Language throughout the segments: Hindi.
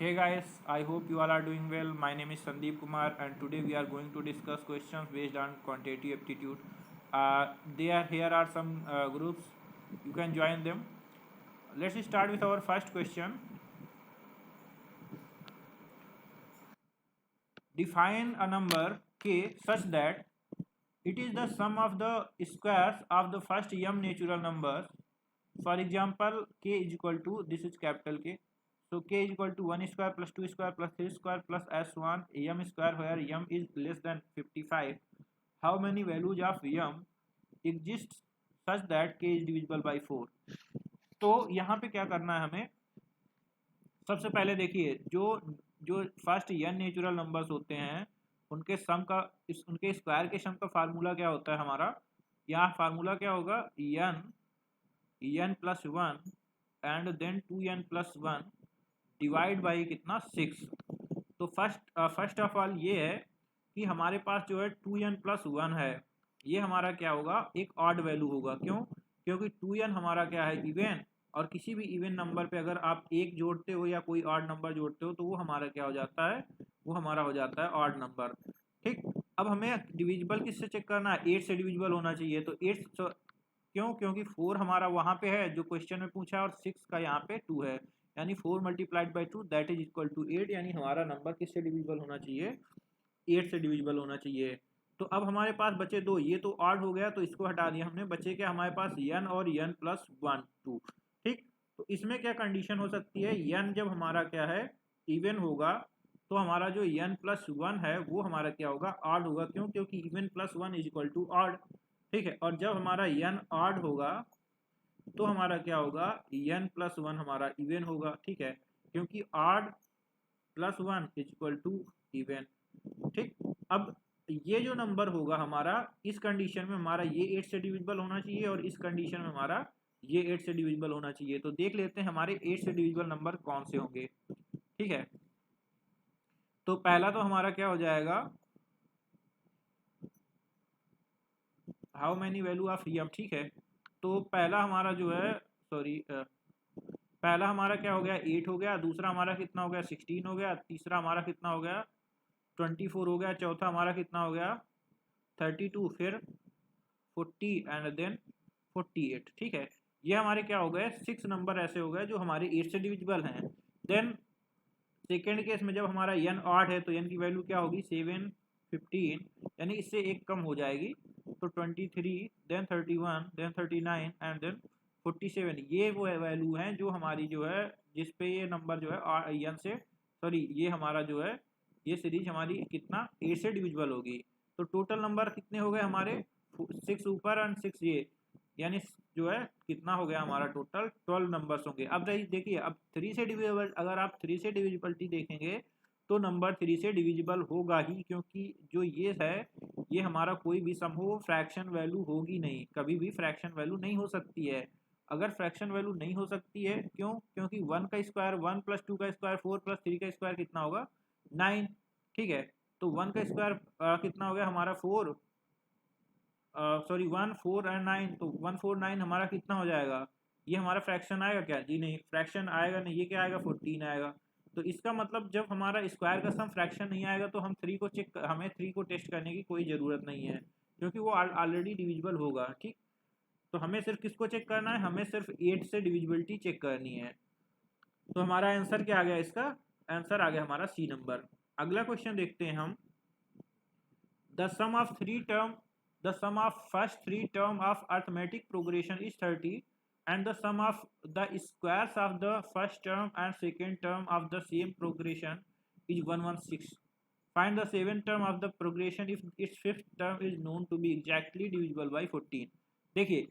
Hey guys, I hope you all are doing well. My name is Sandeep Kumar and today we are going to discuss questions based on quantitative aptitude. Here are some groups. You can join them. Let's start with our first question. Define a number k such that it is the sum of the squares of the first m natural numbers. For example, k is equal to, this is capital K. So k is equal to 1 square plus 2 square plus 3 square plus s1 m square, where m is less than 55. How many values of m exist such that k is divisible by 4? तो यहाँ पे क्या करना है हमें? सबसे पहले देखिए, जो जो फर्स्ट n नेचुरल नंबर्स होते हैं उनके सम का उनके स्क्वायर के सम का फार्मूला क्या होता है हमारा? यहाँ फार्मूला क्या होगा? n plus one and then 2n plus one divide by कितना? 6। तो फर्स्ट ऑफ ऑल ये है कि हमारे पास जो है 2n प्लस वन है, ये हमारा क्या होगा? एक ऑड वैल्यू होगा। क्यों? क्योंकि 2n हमारा क्या है? इवन। और किसी भी इवन नंबर पे अगर आप एक जोड़ते हो या कोई ऑड नंबर जोड़ते हो तो वो हमारा क्या हो जाता है? वो हमारा हो जाता है ऑड नंबर। ठीक। अब हमें डिविजिबल किससे चेक करना है? 8 से डिविजिबल होना चाहिए। तो 8 क्यों? क्योंकि 4 हमारा वहां पे है जो क्वेश्चन में पूछा है और 6 का यहाँ पे 2 है, यानी 4 multiplied by 2 that is equal to 8। यानी हमारा नंबर किससे डिविजिबल होना चाहिए? 8 से डिविजिबल होना चाहिए। तो अब हमारे पास बचे दो, ये तो ऑड हो गया तो इसको हटा दिया हमने। बचे क्या हमारे पास? n और n प्लस वन 2। ठीक। तो इसमें क्या कंडीशन हो सकती है? n जब हमारा क्या है? इवन होगा तो हमारा जो n प्लस वन है वो हमारा क्या होगा? ऑड होगा। क्यों? क्योंकि even plus one is equal to odd. ठीक है। और जब हमारा n ऑड होगा तो हमारा क्या होगा? n प्लस वन हमारा इवन होगा। ठीक है। क्योंकि odd plus one is equal to even. ठीक। अब ये जो नंबर होगा हमारा, इस कंडीशन में हमारा ये 8 से डिविजिबल होना चाहिए और इस कंडीशन में हमारा ये 8 से डिविजिबल होना चाहिए। तो देख लेते हैं हमारे 8 से डिविजिबल नंबर कौन से होंगे। ठीक है। तो पहला तो हमारा क्या हो जाएगा? How many value of M. ठीक है। तो पहला हमारा जो है, सॉरी, पहला हमारा क्या हो गया? 8 हो गया। दूसरा हमारा कितना हो गया? 16 हो गया। तीसरा हमारा कितना हो गया? 24 हो गया। चौथा हमारा कितना हो गया? 32। फिर 40 एंड देन 48। ठीक है। ये हमारे क्या हो गए? 6 नंबर ऐसे हो गए जो हमारे 8 से डिविजिबल हैं। देन सेकेंड केस में जब हमारा n ऑड है तो n की वैल्यू क्या होगी? 7, 15, यानी इससे एक कम हो जाएगी। तो 23, देन 31, देन 39 एंड देन 47। ये वो वैल्यू हैं जो हमारी जो है, जिसपे ये नंबर जो है n से, सॉरी, ये हमारा जो है ये सीरीज हमारी कितना? 8 से डिविजिबल होगी। तो टोटल नंबर कितने हो गए हमारे? 6 ऊपर एंड 6 ये, यानी जो है कितना हो गया हमारा? टोटल 12 नंबर्स होंगे। अब देखिए, अब 3 से डिविजिबल, अगर आप 3 से डिविजिबिलिटी देखेंगे तो नंबर 3 से डिविजिबल होगा ही, क्योंकि जो ये है ये हमारा कोई भी सम हो फ्रैक्शन वैल्यू होगी नहीं, कभी भी फ्रैक्शन वैल्यू नहीं हो सकती है। अगर फ्रैक्शन वैल्यू नहीं हो सकती है, क्यों? क्योंकि 1 का स्क्वायर 1 प्लस 2 का स्क्वायर 4 प्लस 3 का स्क्वायर कितना होगा? 9। ठीक है। तो 1 का स्क्वायर कितना हो गया हमारा? 4, सॉरी 1, 4 एंड 9। तो 1, 4, 9 हमारा कितना हो जाएगा? ये हमारा फ्रैक्शन आएगा क्या? जी नहीं, फ्रैक्शन आएगा नहीं। ये क्या आएगा? 14 आएगा। तो इसका मतलब जब हमारा स्क्वायर का सम फ्रैक्शन नहीं आएगा तो हमें 3 को टेस्ट करने की कोई ज़रूरत नहीं है, क्योंकि वो ऑलरेडी डिविजिबल होगा। ठीक। तो हमें सिर्फ किसको चेक करना है? हमें सिर्फ 8 से डिविजिबिलिटी चेक करनी है। तो हमारा आंसर क्या आ गया? इसका आंसर आ गया हमारा सी नंबर। अगला क्वेश्चन देखते हैं हम। The sum of first three term of arithmetic progression is 30, and the sum of the squares of the first term and second term of the same progression is 116. Find the seventh term of the progression if its fifth term is known to be exactly divisible by 14. देखिए,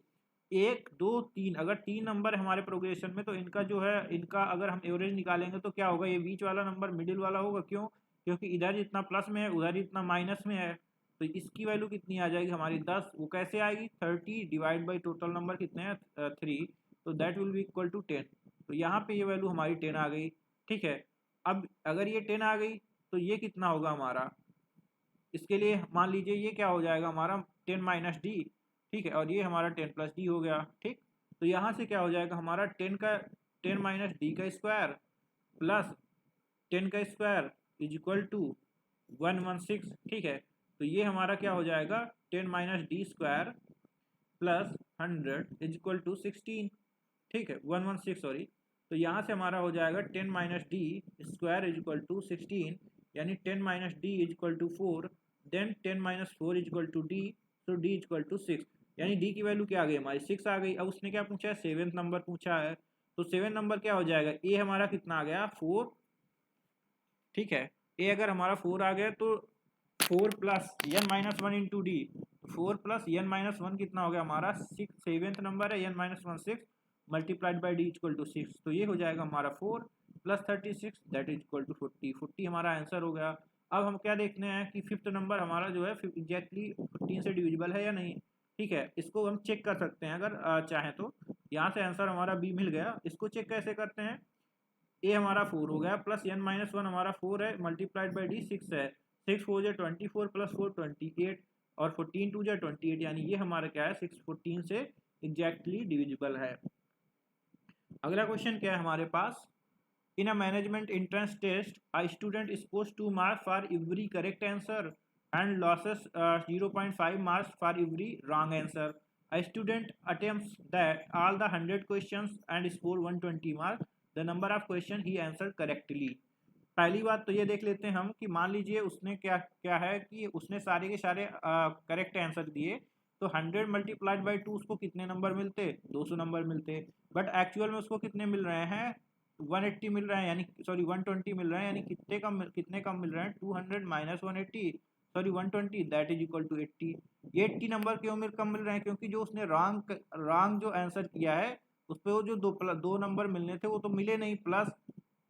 1, 2, 3, अगर 3 नंबर हमारे प्रोग्रेशन में तो इनका जो है, इनका अगर हम एवरेज निकालेंगे तो क्या होगा? ये बीच वाला नंबर मिडिल वाला होगा। क्यों? क्योंकि इधर जितना प्लस में है उधर जितना माइनस में है। तो इसकी वैल्यू कितनी आ जाएगी हमारी? 10। वो कैसे आएगी? 30 डिवाइड बाई टोटल नंबर कितने हैं? 3। तो that will be equal to 10। तो यहाँ पे ये वैल्यू हमारी 10 आ गई। ठीक है। अब अगर ये 10 आ गई तो ये कितना होगा हमारा? इसके लिए मान लीजिए ये क्या हो जाएगा हमारा? 10 माइनस डी। ठीक है। और ये हमारा 10 प्लस डी हो गया। ठीक। तो यहाँ से क्या हो जाएगा हमारा? 10 माइनस डी का स्क्वायर प्लस 10 का स्क्वायर इज इक्वल टू 116, ठीक है। तो ये हमारा क्या हो जाएगा 10 minus D square plus 100 is equal to 16, ठीक है 116 सॉरी। तो यहाँ से हमारा हो जाएगा 10 minus D square is equal to 16, यानी 10 minus D is equal to 4, then 10 minus 4 is equal to D, तो डी इज इक्वल टू 6, यानी डी की वैल्यू क्या आ गई हमारी 6 आ गई। अब उसने क्या पूछा है 7th नंबर पूछा है, तो 7 नंबर क्या हो जाएगा ए हमारा कितना आ गया 4, ठीक है। ए अगर हमारा 4 आ गया तो 4 plus N minus 1 into D, 4 plus N minus 1 कितना हो गया हमारा 6, 7th नंबर है N minus 1 6 multiplied by D equal to 6, तो ये हो जाएगा हमारा 4 plus 36 that is equal to 40 हमारा आंसर हो गया। अब हम क्या देखते हैं कि 5th नंबर हमारा जो है एग्जैक्टली 15 से डिविजिबल है या नहीं, ठीक है। इसको हम चेक कर सकते हैं अगर चाहें तो। यहाँ से आंसर हमारा बी मिल गया। इसको चेक कैसे करते हैं, ए हमारा 4 हो गया प्लस एन माइनस 1 हमारा 4 है मल्टीप्लाइड बाई डी 6 है, 6 4 जा 24 प्लस 4 28 और 14 2 जा 28, यानी ये हमारा क्या है 6 14 से एग्जैक्टली डिविजिबल है। अगला क्वेश्चन क्या है हमारे पास, in a management entrance test a student scores 2 marks for every correct answer and loses 0.5 marks for every wrong answer. A student attempts that all the 100 questions and score 120 marks, the number of question he answer correctly. पहली बात तो ये देख लेते हैं हम कि मान लीजिए उसने क्या क्या है कि उसने सारे के सारे करेक्ट आंसर दिए, तो 100 मल्टीप्लाइड बाई 2 उसको कितने नंबर मिलते 200 नंबर मिलते, बट एक्चुअल में उसको कितने मिल रहे हैं 180 मिल रहे हैं, यानी सॉरी 120 मिल रहे हैं, यानी कितने कम मिल रहे हैं 200 minus 180 sorry 120 that is equal to 80। ये 80 नंबर क्यों कम मिल रहे हैं, क्योंकि जो उसने रॉन्ग जो आंसर किया है उस पर वो जो दो नंबर मिलने थे वो तो मिले नहीं, प्लस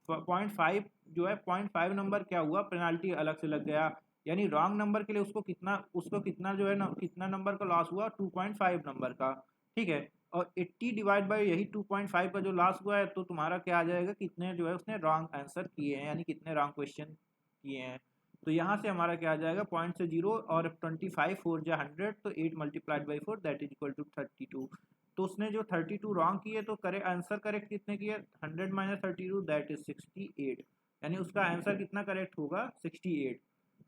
0.5 जो है 0.5 नंबर क्या हुआ पेनाल्टी अलग से लग गया, यानी रॉन्ग नंबर के लिए उसको कितना जो है ना कितना नंबर का लॉस हुआ 2.5 नंबर का, ठीक है। और 80 डिवाइड बाई यही 2.5 का जो लॉस हुआ है, तो तुम्हारा क्या आ जाएगा कितने जो है उसने रॉन्ग आंसर किए हैं, यानी कितने रॉन्ग क्वेश्चन किए हैं। तो यहाँ से हमारा क्या आ जाएगा पॉइंट से 0 और 25 4 जा 100, तो 8 multiplied by 4 that is equal to 32। तो उसने जो 32 रॉन्ग किए तो आंसर करेक्ट कितने किए 100 माइनस 32 दैट इज 68, यानी उसका आंसर कितना करेक्ट होगा 68।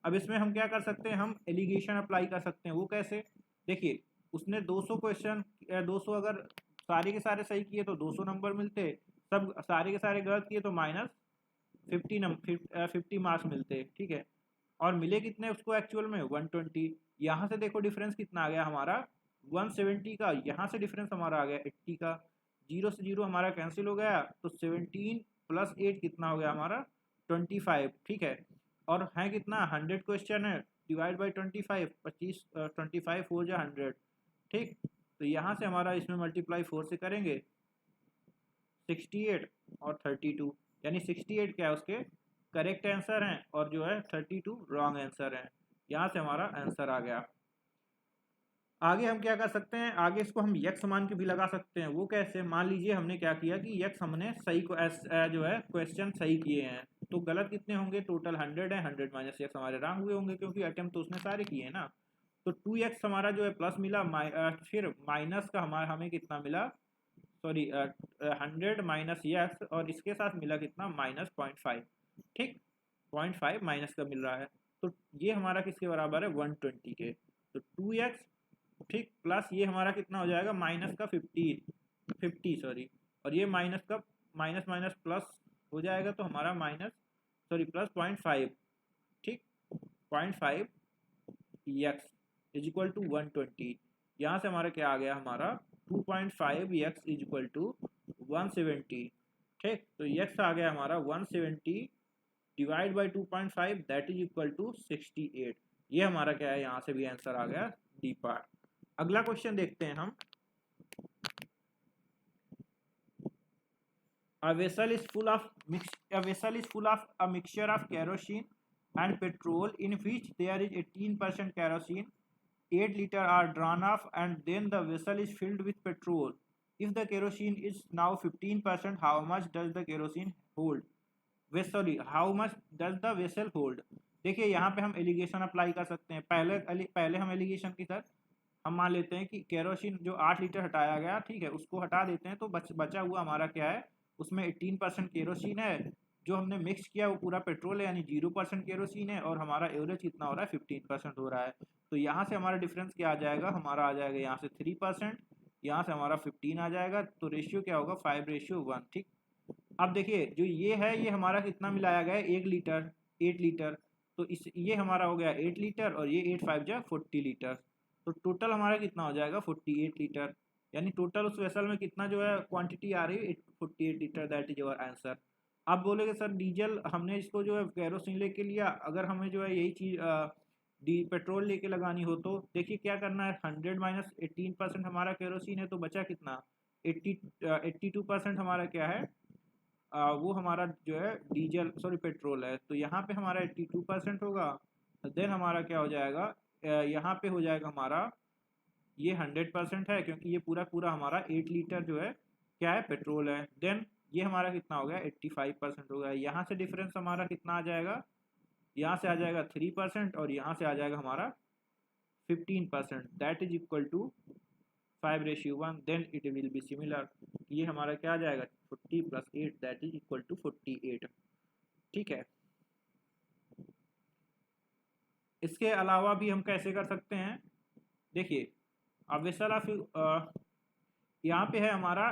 अब इसमें हम क्या कर सकते हैं, हम एलिगेशन अप्लाई कर सकते हैं। वो कैसे, देखिए उसने 200 क्वेश्चन 200 अगर सारे के सारे सही किए तो 200 नंबर मिलते, सब सारे के सारे गलत किए तो माइनस 50 मार्क्स मिलते, ठीक है। और मिले कितने उसको एक्चुअल में 120। यहाँ से देखो डिफरेंस कितना आ गया हमारा 170 का, यहाँ से डिफरेंस हमारा आ गया 80 का, 0 से 0 हमारा कैंसिल हो गया, तो 17 प्लस 8 कितना हो गया हमारा 25, ठीक है। और है कितना 100 क्वेश्चन है, डिवाइड बाई 25 25 4 जा 100, ठीक। तो यहाँ से हमारा इसमें मल्टीप्लाई 4 से करेंगे 68 और 32, यानी 68 क्या है उसके करेक्ट आंसर हैं और जो है 32 रॉन्ग आंसर हैं। यहाँ से हमारा आंसर आ गया। आगे हम क्या कर सकते हैं, आगे इसको हम यक्स मान के भी लगा सकते हैं। वो कैसे, मान लीजिए हमने क्या किया कि यक्स हमने सही को जो है क्वेश्चन सही किए हैं, तो गलत कितने होंगे टोटल 100 है, 100 माइनस यक्स हमारे रॉन्ग हुए होंगे क्योंकि अटेम्प्ट तो उसने सारे किए हैं ना। तो 2x हमारा जो है प्लस मिला, फिर माइनस का हमें कितना मिला सॉरी 100 माइनस यक्स, और इसके साथ मिला कितना माइनस 0.5, ठीक 0.5 माइनस का मिल रहा है। तो ये हमारा किसके बराबर है 120 के, तो 2x ठीक प्लस ये हमारा कितना हो जाएगा माइनस का 50 सॉरी, और ये माइनस का माइनस माइनस प्लस हो जाएगा, तो हमारा माइनस सॉरी प्लस 0.5, ठीक 0.5 x इज इक्वल टू 120। यहाँ से हमारा क्या आ गया हमारा 2.5 x इज इक्वल टू 170, ठीक। तो x आ गया हमारा 170 divide by 2.5 that is equal to 68। ये हमारा क्या है, यहाँ से भी आंसर आ गया डी पार्ट। अगला क्वेश्चन देखते हैं हम। A vessel is full of a mixture of kerosene and petrol in which there is 18% kerosene. 8 liters are drawn off and then the vessel is filled with petrol. If the kerosene is now 15%, how much does the kerosene hold? How much does the vessel hold? देखिए यहाँ पे हम एलिगेशन अप्लाई कर सकते हैं। पहले हम एलिगेशन की तरह हम मान लेते हैं कि केरोसिन जो 8 लीटर हटाया गया, ठीक है, उसको हटा देते हैं, तो बचा हुआ हमारा क्या है उसमें 18% केरोसिन है, जो हमने मिक्स किया वो पूरा पेट्रोल है, यानी 0% केरोसिन है, और हमारा एवरेज कितना हो रहा है 15% हो रहा है। तो यहाँ से हमारा डिफरेंस क्या आ जाएगा, हमारा आ जाएगा यहाँ से 3%, यहाँ से हमारा 15 आ जाएगा, तो रेशियो क्या होगा 5:1। ठीक। अब देखिए जो ये है ये हमारा कितना मिलाया गया है, 1 लीटर 8 लीटर, तो इस ये हमारा हो गया 8 लीटर, और ये 8 5 जा 40 लीटर, तो टोटल हमारा कितना हो जाएगा 48 लीटर, यानी टोटल उस वेसल में कितना जो है क्वांटिटी आ रही है 48 litre, that is your answer. आप बोलेगे सर डीजल हमने इसको जो है कैरोसिन लेके लिया, अगर हमें जो है यही चीज़ डी पेट्रोल लेके लगानी हो तो देखिए क्या करना है, 100 माइनस 18% हमारा कैरोसिन है, तो बचा कितना 82% हमारा क्या है, वो हमारा जो है डीजल सॉरी पेट्रोल है, तो यहाँ पे हमारा 82% होगा। देन हमारा क्या हो जाएगा, यहाँ पे हो जाएगा हमारा ये 100% है, क्योंकि ये पूरा पूरा हमारा 8 लीटर जो है क्या है पेट्रोल है। देन ये हमारा कितना हो गया 85% हो गया। यहाँ से डिफरेंस हमारा कितना आ जाएगा, यहाँ से आ जाएगा 3%, और यहाँ से आ जाएगा हमारा 15%, that is equal to 5:1, then it will be similar. ये हमारा क्या आ जाएगा 40 + 8 दैट इज इक्वल टू 48। ठीक है। इसके अलावा भी हम कैसे कर सकते हैं, देखिए अब वेसल ऑफ यहाँ पे है हमारा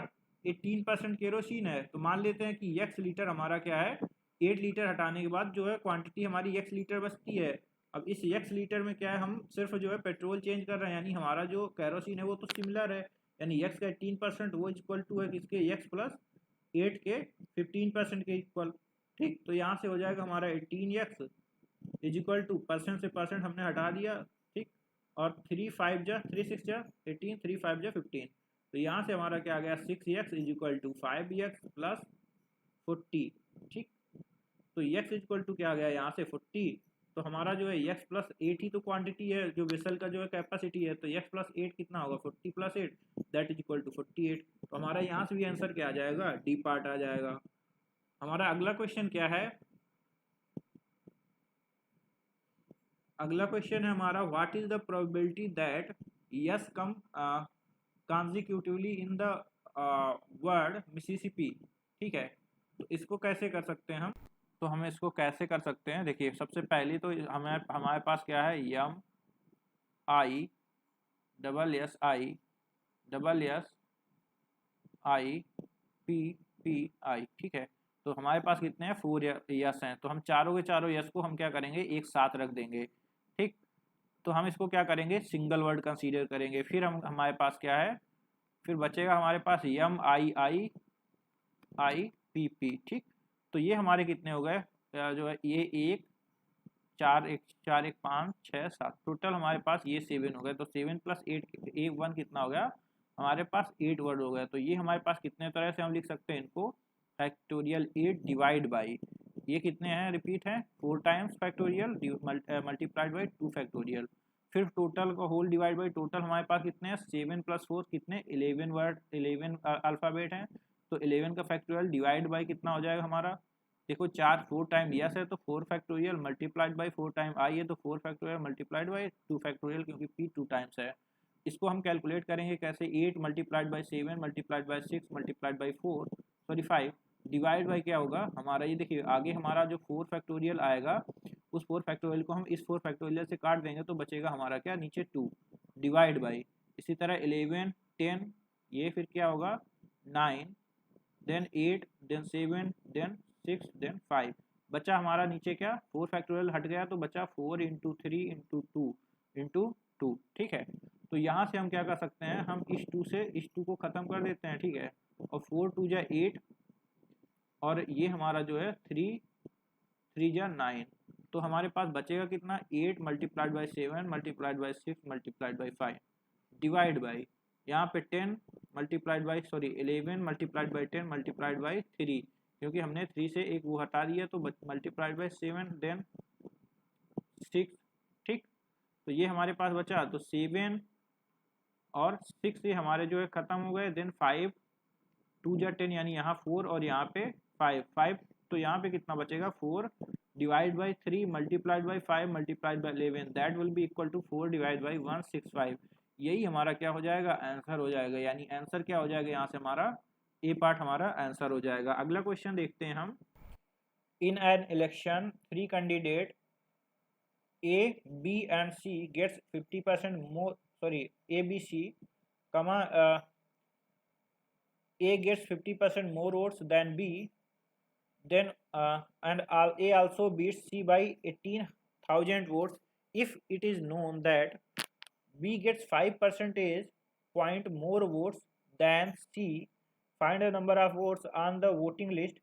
18% केरोसिन है, तो मान लेते हैं कि x लीटर हमारा क्या है 8 लीटर हटाने के बाद जो है क्वांटिटी हमारी x लीटर बचती है। अब इस x लीटर में क्या है, हम सिर्फ जो है पेट्रोल चेंज कर रहे हैं, यानी हमारा जो कैरोसिन है वो तो सिमिलर है, यानी x का 18% वो इक्वल टू है किसके x + 8 के 15% के इक्वल। ठीक, तो यहाँ से हो जाएगा हमारा 18x is equal two percent से परसेंट हमने हटा दिया। ठीक, और 3 5 जा 3 6 जा 18, 3 5 जा 15, तो यहाँ से हमारा क्या आ गया 6x is equal to 5x + 40। ठीक, तो x इक्वल टू क्या आ गया यहाँ से 40, तो हमारा जो है x + 8 ही तो क्वांटिटी है जो वेसल का जो है कैपेसिटी है, तो x + 8 कितना होगा 40 + 8 दैट इज इक्वल टू 48। तो हमारा यहाँ से भी आंसर क्या आ जाएगा, डी पार्ट आ जाएगा। हमारा अगला क्वेश्चन क्या है, अगला क्वेश्चन है हमारा what is the probability that yes come consecutively in the word Mississippi. ठीक है, तो इसको कैसे कर सकते हैं हम, तो हमें इसको कैसे कर सकते हैं, देखिए सबसे पहले तो हमारे पास क्या है M I double S I P P I. ठीक है, तो हमारे पास कितने हैं 4 यस हैं, तो हम चारों के चारों यस को हम क्या करेंगे एक साथ रख देंगे। ठीक, तो हम इसको क्या करेंगे सिंगल वर्ड कंसीडर करेंगे, फिर हम हमारे पास क्या है, फिर बचेगा हमारे पास यम आई आई आई पी पी। ठीक, तो ये हमारे कितने हो गए जो है ये 1 4 1 5 6 7, टोटल हमारे पास ये 7 हो गए, तो 7 + 8 1 कितना हो गया हमारे पास 8 वर्ड हो गया। तो ये हमारे पास कितने तरह से हम लिख सकते हैं इनको, फैक्टोरियल 8 डिवाइड बाई ये कितने हैं रिपीट हैं 4 times factorial multiplied by 2 factorial, फिर टोटल का होल डिवाइड बाई टोटल हमारे पास कितने हैं 7 + 4 कितने 11 वर्ड 11 अल्फ़ाबेट हैं, तो 11 का फैक्टोरियल डिवाइड बाई कितना हो जाएगा हमारा, देखो 4 टाइम यस है तो 4 factorial multiplied by 4 time I है तो 4 फैक्टोरियल मल्टीप्लाइड बाई 2 फैक्टोरियल, क्योंकि पी 2 टाइम्स है। इसको हम कैलकुलेट करेंगे कैसे 8 multiplied by 7 multiplied by 6 multiplied by 4 sorry 5 divide by क्या होगा हमारा, ये देखिए आगे हमारा जो 4 फैक्टोरियल आएगा उस 4 फैक्टोरियल को हम इस 4 फैक्टोरियल से काट देंगे तो बचेगा हमारा क्या नीचे 2 डिवाइड बाई, इसी तरह 11 10 ये फिर क्या होगा 9 देन 8 देन 7 देन 6 देन 5, बचा हमारा नीचे क्या 4 फैक्टोरियल हट गया तो बचा 4 × 3 × 2 × 2। ठीक है, तो यहाँ से हम क्या कर सकते हैं, हम इस 2 से इस 2 को ख़त्म कर देते हैं। ठीक है, और 4 2 जा 8 और ये हमारा जो है 3 3 जा 9, तो हमारे पास बचेगा कितना 8 multiplied by 7 multiplied by 6 multiplied by 5 divide by यहाँ पे 10 multiplied by 11 multiplied by 10 multiplied by 3, क्योंकि हमने 3 से एक वो हटा दिया तो मल्टीप्लाइड बाई 7 देन 6। ठीक, तो ये हमारे पास बचा तो 7 और 6 ये हमारे जो है ख़त्म हो गए, देन 5 2 जा 10 यानी यहाँ 4 और यहाँ पे 5 तो यहाँ पे कितना बचेगा 4 divide by 3 multiplied by 5 multiplied by 11 that will be equal to 4 divide by 165। यही हमारा क्या हो जाएगा आंसर हो जाएगा, यानी आंसर क्या हो जाएगा यहाँ से हमारा ए पार्ट हमारा आंसर हो जाएगा। अगला क्वेश्चन देखते हैं हम, in an election 3 candidate A, B and C gets 50% more, sorry, A, B, C, comma, A gets 50% more votes than B, then A also beats C by 18,000 votes. If it is known that B gets 5 percentage point more votes than C, find the number of votes on the voting list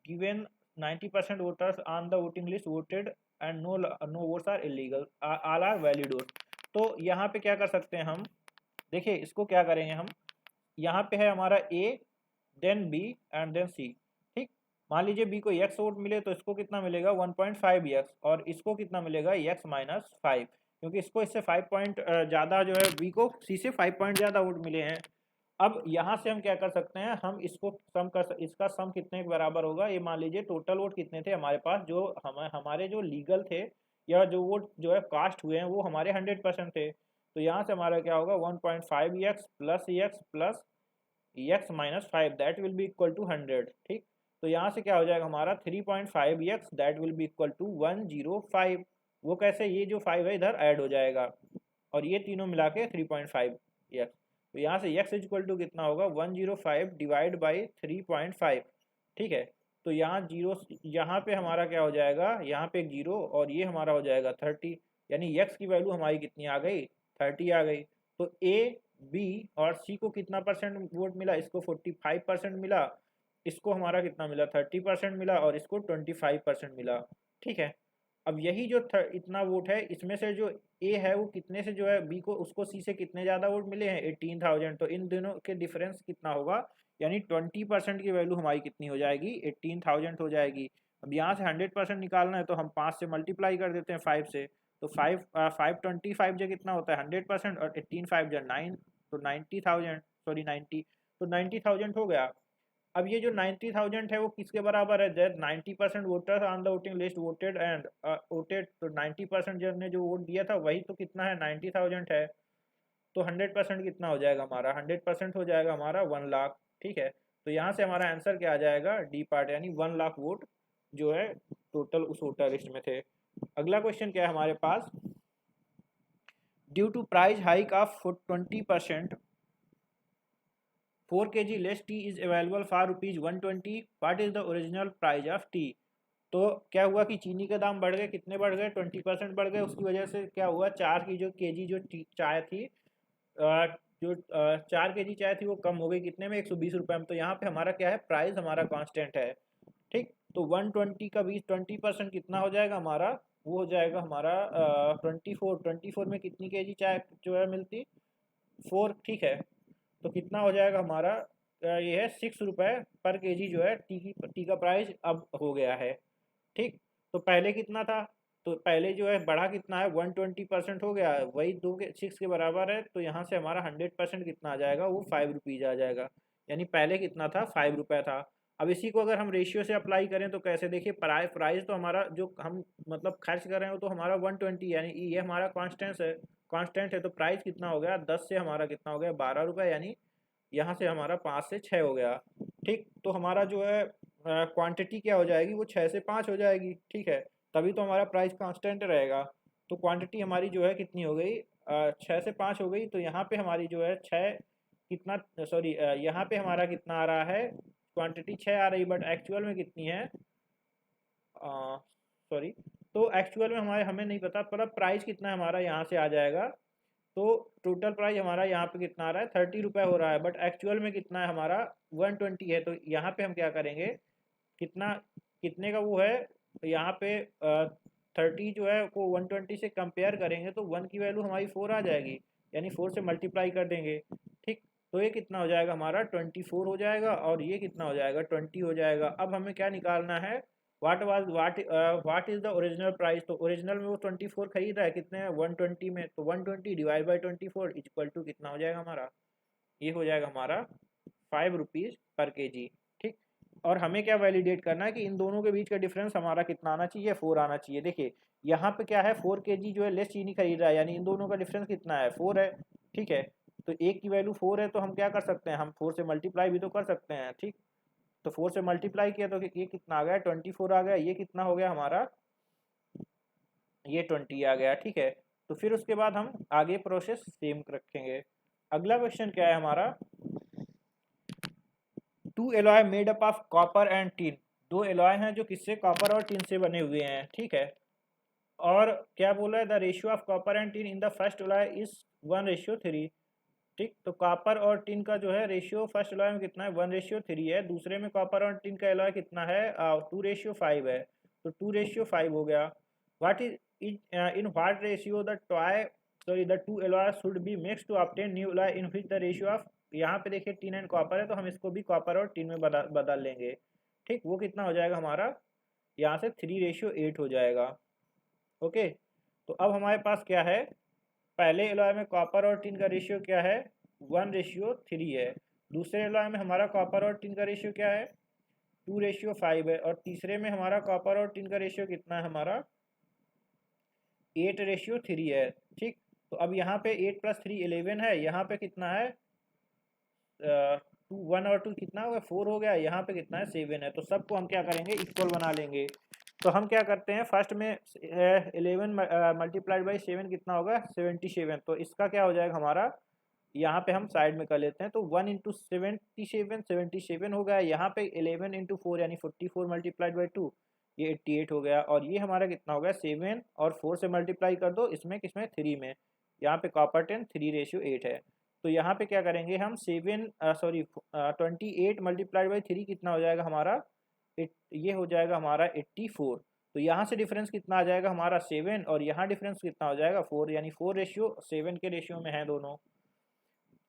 given 90% voters on the voting list voted and no votes are illegal, all are valid votes. तो यहाँ पे क्या कर सकते हैं हम, देखिए इसको क्या करेंगे हम, यहाँ पे है हमारा A then B and then C, ठीक। मान लीजिए B को x वोट मिले तो इसको कितना मिलेगा 1.5x और इसको कितना मिलेगा x माइनस 5, क्योंकि इसको इससे 5 पॉइंट ज़्यादा जो है B को C से 5 पॉइंट ज़्यादा वोट मिले हैं। अब यहाँ से हम क्या कर सकते हैं, हम इसको सम कर, इसका सम कितने के बराबर होगा, ये मान लीजिए टोटल वोट कितने थे हमारे पास, जो हमारे जो लीगल थे या जो वोट जो है कास्ट हुए हैं वो हमारे 100% थे। तो यहाँ से हमारा क्या होगा 1.5x plus x minus 5 that will be equal to 100, ठीक। तो यहाँ से क्या हो जाएगा हमारा 3.5x that will be equal to 105। वो कैसे, ये जो 5 है इधर ऐड हो जाएगा और ये तीनों मिला के 3.5x, तो यहाँ से x इक्वल टू कितना होगा 105 डिवाइड बाई 3.5, ठीक है। तो यहाँ जीरो, यहाँ पे हमारा क्या हो जाएगा, यहाँ पे एक जीरो और ये हमारा हो जाएगा 30, यानी x की वैल्यू हमारी कितनी आ गई 30 आ गई। तो A, B और C को कितना परसेंट वोट मिला, इसको 45% मिला, इसको हमारा कितना मिला 30% मिला और इसको 25% मिला, ठीक है। अब यही जो इतना वोट है इसमें से जो A है वो कितने से जो है B को, उसको C से कितने ज़्यादा वोट मिले हैं 18,000, तो इन दोनों के डिफरेंस कितना होगा, यानी 20% की वैल्यू हमारी कितनी हो जाएगी 18,000 हो जाएगी। अब यहाँ से 100% निकालना है तो हम 5 से मल्टीप्लाई कर देते हैं 5 से, तो 525 जो कितना होता है 100% और 18 5 जो 9, तो 90,000, सॉरी 90, तो 90,000 हो गया। अब ये जो 90,000 है वो किसके बराबर है, that 90% voters on the voting list voted and voted, तो 90% जिसने जो वोट दिया था वही तो कितना है 90,000 है। तो 100% कितना हो जाएगा हमारा, 100% हो जाएगा हमारा 1 लाख, ठीक है। तो यहाँ से हमारा आंसर क्या आ जाएगा डी पार्ट, यानी 1 लाख वोट जो है टोटल उस वोटर लिस्ट में थे। अगला क्वेश्चन क्या है हमारे पास, due to price hike of 20%, 4 kg less tea is available for ₹120, what is the original price of tea। तो क्या हुआ कि चीनी के दाम बढ़ गए, कितने बढ़ गए 20% बढ़ गए, उसकी वजह से क्या हुआ 4 की जो केजी जो चाय थी, जो 4 केजी चाय थी वो कम हो गई, कितने में 120 रुपये में। तो यहाँ पे हमारा क्या है प्राइस हमारा कांस्टेंट है, ठीक। तो 120 का 20% कितना हो जाएगा हमारा, वो हो जाएगा हमारा 24 में कितनी केजी चाय जो है मिलती 4, ठीक है। तो कितना हो जाएगा हमारा, ये है 6 रुपये पर केजी जो है टी का प्राइस अब हो गया है, ठीक। तो पहले कितना था, तो पहले जो है बढ़ा कितना है 120% हो गया है, वही 6 के बराबर है। तो यहाँ से हमारा 100% कितना आ जाएगा, वो 5 रुपीज़ आ जाएगा, यानी पहले कितना था 5 रुपये था। अब इसी को अगर हम रेशियो से अप्लाई करें तो कैसे, देखिए प्राइस तो हमारा जो हम मतलब खर्च कर रहे हैं वो तो हमारा 120, यानी ये हमारा कांस्टेंट है, तो प्राइस कितना हो गया 10 से हमारा कितना हो गया 12 रुपये, यानी यहाँ से हमारा 5 से 6 हो गया, ठीक। तो हमारा जो है क्वांटिटी क्या हो जाएगी, वो 6 से 5 हो जाएगी, ठीक है, तभी तो हमारा प्राइस कांस्टेंट रहेगा। तो क्वांटिटी हमारी जो है कितनी हो गई 6 से 5 हो गई। तो यहाँ पे हमारी जो है 6 कितना, सॉरी यहाँ पे हमारा कितना आ रहा है, क्वांटिटी 6 आ रही, बट एक्चुअल में कितनी है, सॉरी, तो एक्चुअल में हमारे हमें नहीं पता, पर प्राइस कितना हमारा यहाँ से आ जाएगा। तो टोटल प्राइस हमारा यहाँ पे कितना आ रहा है 30 रुपये हो रहा है, बट एक्चुअल में कितना है हमारा 120 है। तो यहाँ पे हम क्या करेंगे, कितना कितने का वो है, तो यहाँ पे 30 जो है वो 120 से कंपेयर करेंगे तो 1 की वैल्यू हमारी 4 आ जाएगी, यानी 4 से मल्टीप्लाई कर देंगे, ठीक। तो ये कितना हो जाएगा हमारा 24 हो जाएगा और ये कितना हो जाएगा 20 हो जाएगा। अब हमें क्या निकालना है, what is the original price. तो ओरिजिनल में वो 24 खरीद रहा है, कितने हैं 120 में, तो 120 डिवाइड बाई 24 इक्वल टू कितना हो जाएगा हमारा, ये हो जाएगा हमारा 5 रुपीज़ पर केजी, ठीक। और हमें क्या वैलिडेट करना है कि इन दोनों के बीच का डिफरेंस हमारा कितना आना चाहिए 4 आना चाहिए। देखिए यहाँ पे क्या है 4 केजी जो है लेस चीनी खरीद रहा है, यानी इन दोनों का डिफरेंस कितना है 4 है, ठीक है। तो एक की वैल्यू 4 है तो हम क्या कर सकते हैं, हम 4 से मल्टीप्लाई भी तो कर सकते हैं, ठीक। तो 4 से मल्टीप्लाई किया तो ये कितना आ गया 24 आ गया, ये कितना हो गया हमारा, ये 20 आ गया। ठीक है, तो फिर उसके बाद हम आगे प्रोसेस सेम रखेंगे। अगला क्वेश्चन क्या है हमारा, 2 alloy made up of copper and tin, 2 alloy हैं जो किससे, कॉपर और टिन से बने हुए हैं। ठीक है, और क्या बोला है, the ratio of copper and tin in the first alloy is 1:3। ठीक, तो कॉपर और टिन का जो है रेशियो फर्स्ट एलॉय में कितना है, 1:3 है। दूसरे में कॉपर और टिन का एलॉय कितना है, 2:5 है, तो 2:5 हो गया। What is in what ratio the toy sorry the 2 alloy should be mix to obtain new alloy in which the ratio of, यहाँ पे देखिए टिन एंड कॉपर है तो हम इसको भी कॉपर और टिन में बदल लेंगे। ठीक, वो कितना हो जाएगा हमारा, यहाँ से 3:8 हो जाएगा। ओके, तो अब हमारे पास क्या है, पहले एलॉय में कॉपर और टिन का रेशियो क्या है, 1:3 है। दूसरे एलॉय में हमारा कॉपर और टिन का रेशियो क्या है, 2:5 है। और तीसरे में हमारा कॉपर और टिन का रेशियो कितना है हमारा, 8:3 है। ठीक, तो अब यहाँ पे 8 + 3 11 है, यहाँ पे कितना है, 1 और 2 कितना होगा, 4 हो गया, यहाँ पे कितना है 7 है। तो सबको हम क्या करेंगे, इक्वल बना लेंगे। तो हम क्या करते हैं, फर्स्ट में 11 मल्टीप्लाइड बाई 7 कितना होगा, 77। तो इसका क्या हो जाएगा हमारा, यहाँ पे हम साइड में कर लेते हैं, तो 1 × 77 77 हो गया। यहाँ पे 11 × 4 यानी 44 मल्टीप्लाइड बाई 2 ये 88 हो गया। और ये हमारा कितना हो गया, 7 और 4 से मल्टीप्लाई कर दो, इसमें किसमें 3 में, यहाँ पे कॉपर 10 3:8 है। तो यहाँ पे क्या करेंगे हम, 28 मल्टीप्लाइड बाई 3 कितना हो जाएगा हमारा, ये हो जाएगा हमारा 84। तो यहाँ से डिफरेंस कितना आ जाएगा हमारा 7, और यहाँ डिफरेंस कितना हो जाएगा 4, यानी 4:7 के रेशियो में है दोनों।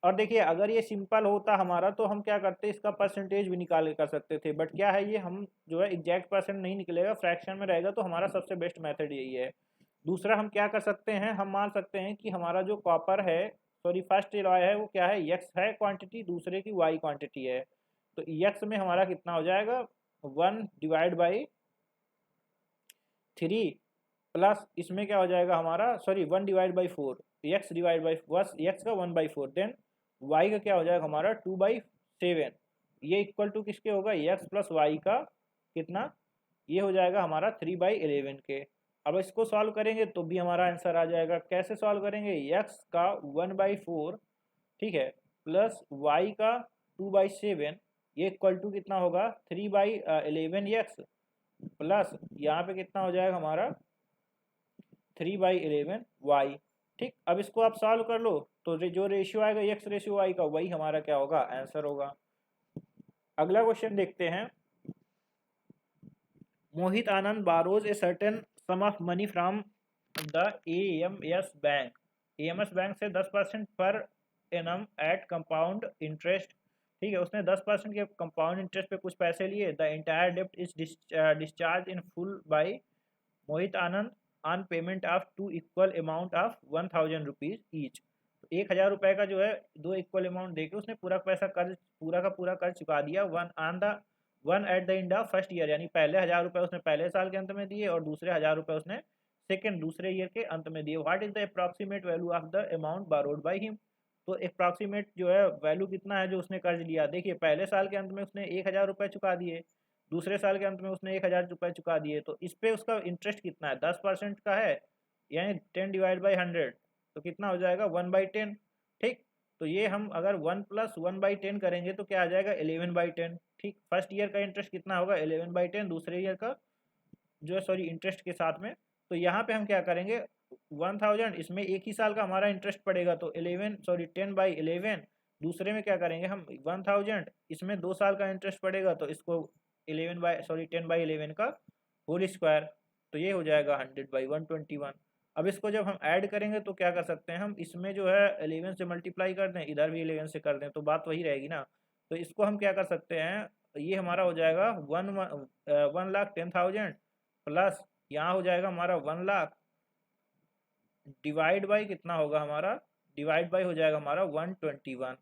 और देखिए अगर ये सिंपल होता हमारा तो हम क्या करते, इसका परसेंटेज भी निकाल के कर सकते थे, बट क्या है, ये हम जो है एग्जैक्ट परसेंट नहीं निकलेगा, फ्रैक्शन में रहेगा, तो हमारा सबसे बेस्ट मेथड यही है। दूसरा हम क्या कर सकते हैं, हम मान सकते हैं कि हमारा जो कॉपर है, सॉरी फर्स्ट एलॉय है वो क्या है, यक्स है क्वांटिटी, दूसरे की वाई क्वांटिटी है। तो यक्स में हमारा कितना हो जाएगा, 1/3 प्लस इसमें क्या हो जाएगा हमारा, sorry 1/4, x divide by bus x का 1/4, देन वाई का क्या हो जाएगा हमारा 2/7। ये इक्वल टू किसके होगा, यक्स प्लस वाई का कितना, ये हो जाएगा हमारा 3/11 के। अब इसको सॉल्व करेंगे तो भी हमारा आंसर आ जाएगा। कैसे सॉल्व करेंगे, यक्स का 1/4, ठीक है, प्लस वाई का 2/7, ये इक्वल टू कितना होगा 3/11 यक्स, प्लस यहाँ पे कितना हो जाएगा हमारा 3/11 वाई। ठीक, अब इसको आप सॉल्व कर लो तो जो रेशियो आएगा यक्स रेशियो वाई का, वही हमारा क्या होगा, आंसर होगा। अगला क्वेश्चन देखते हैं, Mohit Anand borrows a certain sum of money from the AMS bank, AMS bank से 10% per annum eight compound interest. ठीक है, उसने 10% के कंपाउंड इंटरेस्ट पे कुछ पैसे लिए। द एंटायर डेप्ट is discharge in full by Mohit Anand on payment of 2 equal amount of 1000 rupees each. 1000 रुपये का जो है 2 इक्वल अमाउंट देके उसने पूरा पैसा कर्ज, पूरा का पूरा कर्ज चुका दिया। One at the end of first year, यानी पहले 1000 रुपये उसने पहले साल के अंत में दिए और दूसरे 1000 रुपये उसने दूसरे ईयर के अंत में दिए। What is the approximate value of the amount borrowed by him. तो अप्रॉक्सीमेट जो है वैल्यू कितना है जो उसने कर्ज लिया। देखिए पहले साल के अंत में उसने 1000 रुपये चुका दिए, दूसरे साल के अंत में उसने 1000 रुपये चुका दिए, तो इस पे उसका इंटरेस्ट कितना है, 10% का है, यानी 10/100, तो कितना हो जाएगा 1/10। ठीक, तो ये हम अगर 1 + 1/10 करेंगे तो क्या आ जाएगा 11/10। ठीक, फर्स्ट ईयर का इंटरेस्ट कितना होगा 11/10, दूसरे ईयर का जो है सॉरी इंटरेस्ट के साथ में। तो यहाँ पे हम क्या करेंगे 1000, इसमें एक ही साल का हमारा इंटरेस्ट पड़ेगा, तो 10/11, दूसरे में क्या करेंगे हम 1000, इसमें 2 साल का इंटरेस्ट पड़ेगा, तो इसको 10/11 का होल स्क्वायर, तो ये हो जाएगा 100/121। अब इसको जब हम ऐड करेंगे तो क्या कर सकते हैं हम, इसमें जो है 11 से मल्टीप्लाई कर दें, इधर भी 11 से कर दें, तो बात वही रहेगी ना। तो इसको हम क्या कर सकते हैं, ये हमारा हो जाएगा 1,10,000 प्लस यहाँ हो जाएगा हमारा 1 लाख डिवाइड बाई कितना होगा हमारा, डिवाइड बाई हो जाएगा हमारा 121।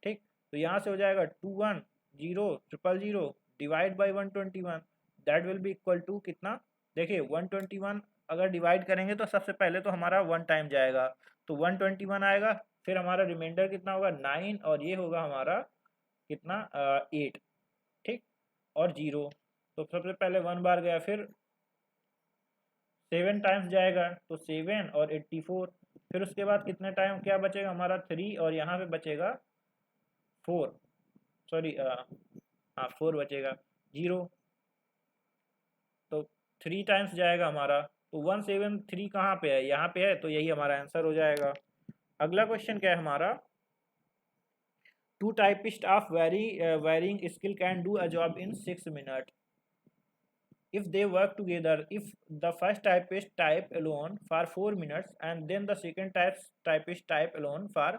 ठीक, तो यहाँ से हो जाएगा 210,000 divide by 121, that will be equal to कितना, देखिए 121 अगर डिवाइड करेंगे तो सबसे पहले तो हमारा 1 टाइम जाएगा, तो 121 आएगा, फिर हमारा रिमाइंडर कितना होगा 9, और ये होगा हमारा कितना 8। ठीक, और 0, तो सबसे पहले 1 बार गया, फिर 7 टाइम्स जाएगा तो 7 और 84, फिर उसके बाद कितने टाइम क्या बचेगा हमारा 3, और यहाँ पे बचेगा 4, सॉरी हाँ 4 बचेगा, 0, तो 3 टाइम्स जाएगा हमारा, तो 173 कहाँ पे है, यहाँ पे है, तो यही हमारा आंसर हो जाएगा। अगला क्वेश्चन क्या है हमारा, two typist of varying skill can do a job in 6 minutes if they work together. If the first typist type alone for 4 minutes and then the second typist type alone for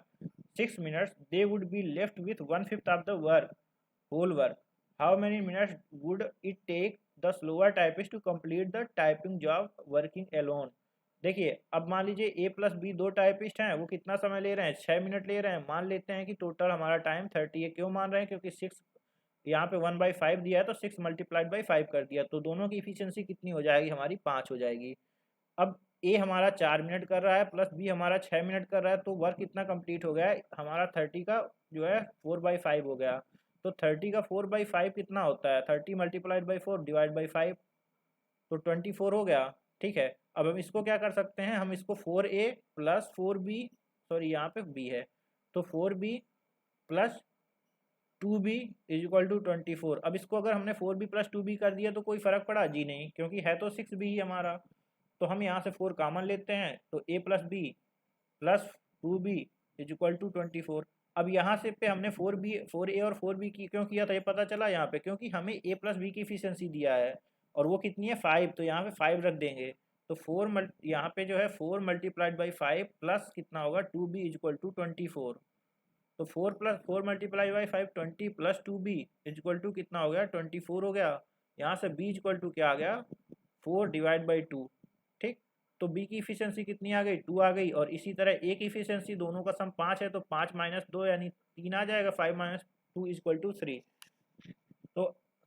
6 minutes, they would be left with 1/5 of the whole work. How many minutes would it take the slower typist to complete the typing job working alone? देखिए अब मान लीजिए ए प्लस बी दो टाइपिस्ट हैं, वो कितना समय ले रहे हैं, 6 मिनट ले रहे हैं। मान लेते हैं कि टोटल हमारा टाइम 30 है। क्यों मान रहे हैं, क्योंकि 6 यहाँ पे 1/5 दिया है, तो 6 मल्टीप्लाइड बाई 5 कर दिया, तो दोनों की इफिशियंसी कितनी हो जाएगी हमारी, 5 हो जाएगी। अब ए हमारा 4 मिनट कर रहा है प्लस बी हमारा 6 मिनट कर रहा है, तो वर्क कितना कंप्लीट हो गया है हमारा, 30 का जो है 4/5 हो गया। तो 30 का 4/5 कितना होता है, 30 मल्टीप्लाइड बाई 4 डिवाइड बाई 5, तो 24 हो गया। ठीक है, अब हम इसको क्या कर सकते हैं, हम इसको 4a प्लस 4b, सॉरी यहाँ पे b है, तो 4b plus 2b is equal to 24। अब इसको अगर हमने 4b प्लस 2b कर दिया तो कोई फ़र्क पड़ा जी नहीं, क्योंकि है तो 6b ही हमारा। तो हम यहाँ से 4 कॉमन लेते हैं, तो a plus B plus 2b is equal to 24। अब यहाँ से पे हमने 4a और 4b की क्यों किया था, ये पता चला यहाँ पे, क्योंकि हमें a प्लस बी की इफिशियंसी दिया है और वो कितनी है 5, तो यहाँ पे 5 रख देंगे। तो यहाँ पे जो है 4 मल्टीप्लाइड बाई 5 प्लस कितना होगा 2b इज इक्वल टू 24। तो 4 plus 4 multiply by 5 20 plus 2b is equal to कितना हो गया 24 हो गया। यहाँ से b इज इक्वल टू क्या आ गया 4 डिवाइड बाई 2। ठीक, तो b की इफिशियंसी कितनी आ गई 2 आ गई, और इसी तरह a की इफिशियंसी दोनों का सम 5 है, तो 5 माइनस 2 यानी 3 आ जाएगा, 5 माइनस 2 इज इक्वल टू 3।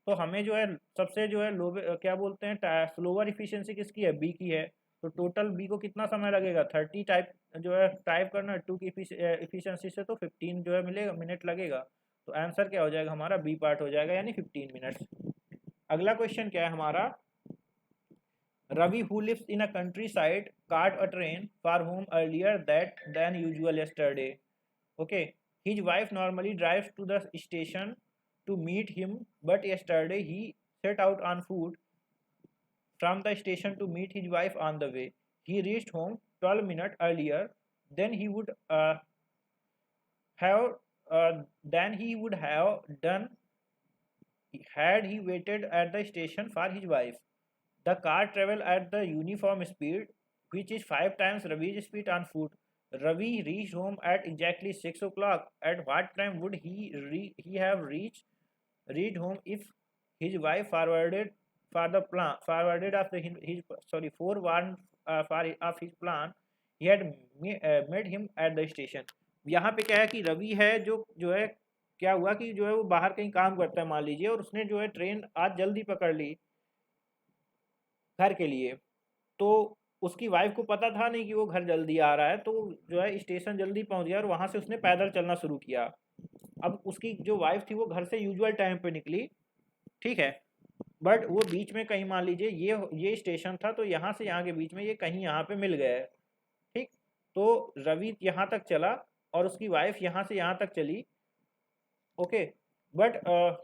तो हमें जो है सबसे जो है लो क्या बोलते हैं स्लोअर इफिशियंसी किसकी है, बी की है। तो टोटल बी को कितना समय लगेगा 30 टाइप जो है टाइप करना 2 की इफिशियंसी से, तो 15 जो है मिलेगा मिनट लगेगा। तो आंसर क्या हो जाएगा हमारा, बी पार्ट हो जाएगा, यानी 15 मिनट्स। अगला क्वेश्चन क्या है हमारा, Ravi who lives in a countryside caught a train for home earlier that then usual yesterday. Okay, his wife normally drives to the station to meet him, but yesterday he set out on foot from the station to meet his wife on the way. He reached home 12 minutes earlier than he would have done had he waited at the station for his wife. The car traveled at the uniform speed, which is 5 times Ravi's speed on foot. Ravi reached home at exactly 6 o'clock. At what time would he have reached home if his wife forwarded after his sorry forewarned of his plan he had met him at the station. यहाँ पे क्या है कि रवि है जो है क्या हुआ कि जो है वो बाहर कहीं काम करता है मान लीजिए, और उसने जो है ट्रेन आज जल्दी पकड़ ली घर के लिए, तो उसकी वाइफ को पता था नहीं कि वो घर जल्दी आ रहा है, तो जो है स्टेशन जल्दी पहुंच गया और वहां से उसने पैदल चलना शुरू किया। अब उसकी जो वाइफ थी वो घर से यूजुअल टाइम पे निकली, ठीक है, बट वो बीच में कहीं मान लीजिए ये स्टेशन था, तो यहाँ से यहाँ के बीच में ये कहीं यहाँ पे मिल गया है। ठीक, तो रवि यहाँ तक चला और उसकी वाइफ यहाँ से यहाँ तक चली। ओके, बट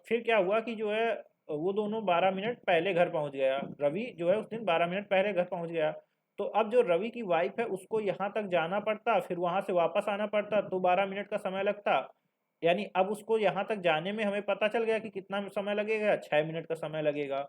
फिर क्या हुआ कि जो है वो दोनों 12 मिनट पहले घर पहुंच गया। रवि जो है उस दिन 12 मिनट पहले घर पहुंच गया। तो अब जो रवि की वाइफ है उसको यहाँ तक जाना पड़ता, फिर वहां से वापस आना पड़ता, तो 12 मिनट का समय लगता। यानी अब उसको यहाँ तक जाने में हमें पता चल गया कि कितना समय लगेगा, 6 मिनट का समय लगेगा।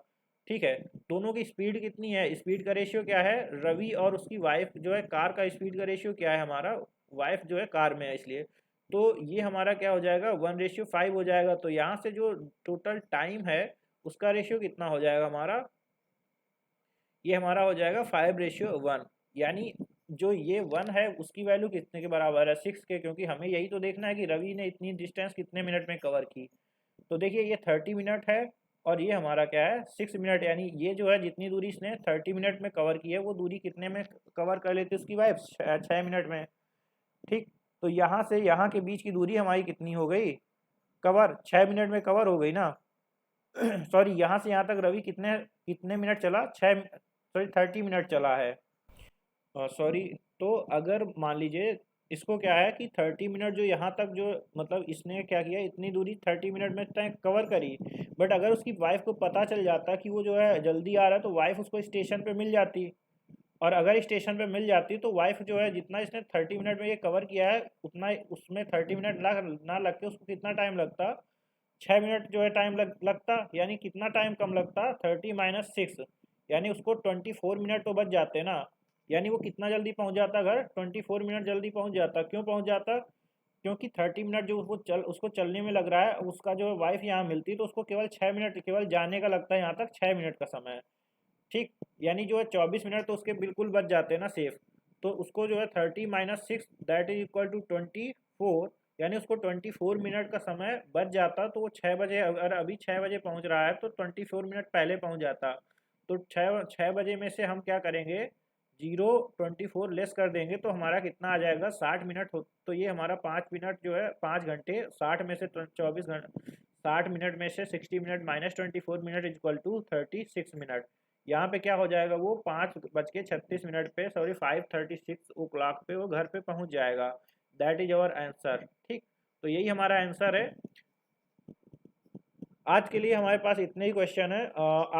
ठीक है, दोनों की स्पीड कितनी है, स्पीड का रेशियो क्या है, रवि और उसकी वाइफ जो है कार का स्पीड का रेशियो क्या है हमारा, वाइफ जो है कार में है इसलिए, तो ये हमारा क्या हो जाएगा 1:5 हो जाएगा। तो यहाँ से जो टोटल टाइम है उसका रेशियो कितना हो जाएगा हमारा, ये हमारा हो जाएगा 5:1। यानी जो ये 1 है उसकी वैल्यू कितने के बराबर है 6 के, क्योंकि हमें यही तो देखना है कि रवि ने इतनी डिस्टेंस कितने मिनट में कवर की। तो देखिए ये 30 मिनट है और ये हमारा क्या है 6 मिनट, यानी ये जो है जितनी दूरी इसने 30 मिनट में कवर की है वो दूरी कितने में कवर कर लेती उसकी वाइफ 6 मिनट में। ठीक, तो यहाँ से यहाँ के बीच की दूरी हमारी कितनी हो गई, कवर 6 मिनट में कवर हो गई ना। सॉरी यहाँ से यहाँ तक रवि कितने कितने मिनट चला, 30 मिनट चला है। सॉरी, तो अगर मान लीजिए इसको क्या है कि 30 मिनट जो यहाँ तक जो मतलब इसने क्या किया, इतनी दूरी 30 मिनट में तय कवर करी। बट अगर उसकी वाइफ को पता चल जाता कि वो जो है जल्दी आ रहा है, तो वाइफ उसको स्टेशन पे मिल जाती। और अगर स्टेशन पे मिल जाती तो वाइफ जो है जितना इसने 30 मिनट में ये कवर किया है उतना उसमें 30 मिनट ना लग के उसको कितना टाइम लगता, 6 मिनट जो है टाइम लगता। यानी कितना टाइम कम लगता, 30 - 6, यानी उसको 24 मिनट तो बच जाते ना। यानी वो कितना जल्दी पहुंच जाता घर, 24 मिनट जल्दी पहुंच जाता। क्यों पहुंच जाता, क्योंकि 30 मिनट जो उसको चलने में लग रहा है, उसका जो वाइफ यहाँ मिलती तो उसको केवल 6 मिनट केवल जाने का लगता है, यहाँ तक 6 मिनट का समय। ठीक, यानी जो है 24 मिनट तो उसके बिल्कुल बच जाते हैं ना सेफ। तो उसको जो है 30 - 6 दैट इज इक्वल टू 24, यानी उसको 24 मिनट का समय बच जाता। तो वो 6 बजे, अगर अभी 6 बजे पहुंच रहा है तो 24 मिनट पहले पहुंच जाता। तो 6 बजे में से हम क्या करेंगे, 0 24 लेस कर देंगे तो हमारा कितना आ जाएगा, 60 मिनट हो। तो ये हमारा 5 मिनट जो है 5 घंटे, 60 में से 60 minute -24 minute is equal to 36 minute. यहाँ पे क्या हो जाएगा, वो 5:36 पे, सॉरी 5:36 पे वो घर पे पहुंच जाएगा। That is our answer. ठीक, तो यही हमारा आंसर है। आज के लिए हमारे पास इतने ही क्वेश्चन है।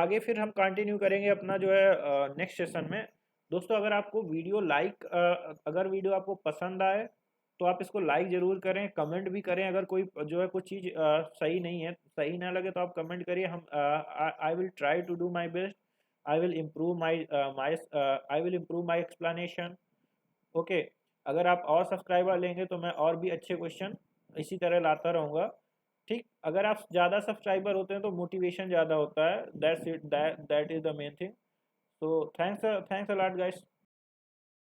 आगे फिर हम कंटिन्यू करेंगे अपना जो है नेक्स्ट सेशन में। दोस्तों अगर आपको अगर वीडियो आपको पसंद आए तो आप इसको लाइक ज़रूर करें, कमेंट भी करें। अगर कोई जो है कुछ चीज़ सही नहीं है, सही ना लगे तो आप कमेंट करिए। हम I will try to do my best. I will improve my explanation. Okay, अगर आप और सब्सक्राइबर लेंगे तो मैं और भी अच्छे क्वेश्चन इसी तरह लाता रहूँगा। ठीक, अगर आप ज़्यादा सब्सक्राइबर होते हैं तो मोटिवेशन ज़्यादा होता है। That's it, that is the main thing. So thanks a lot guys.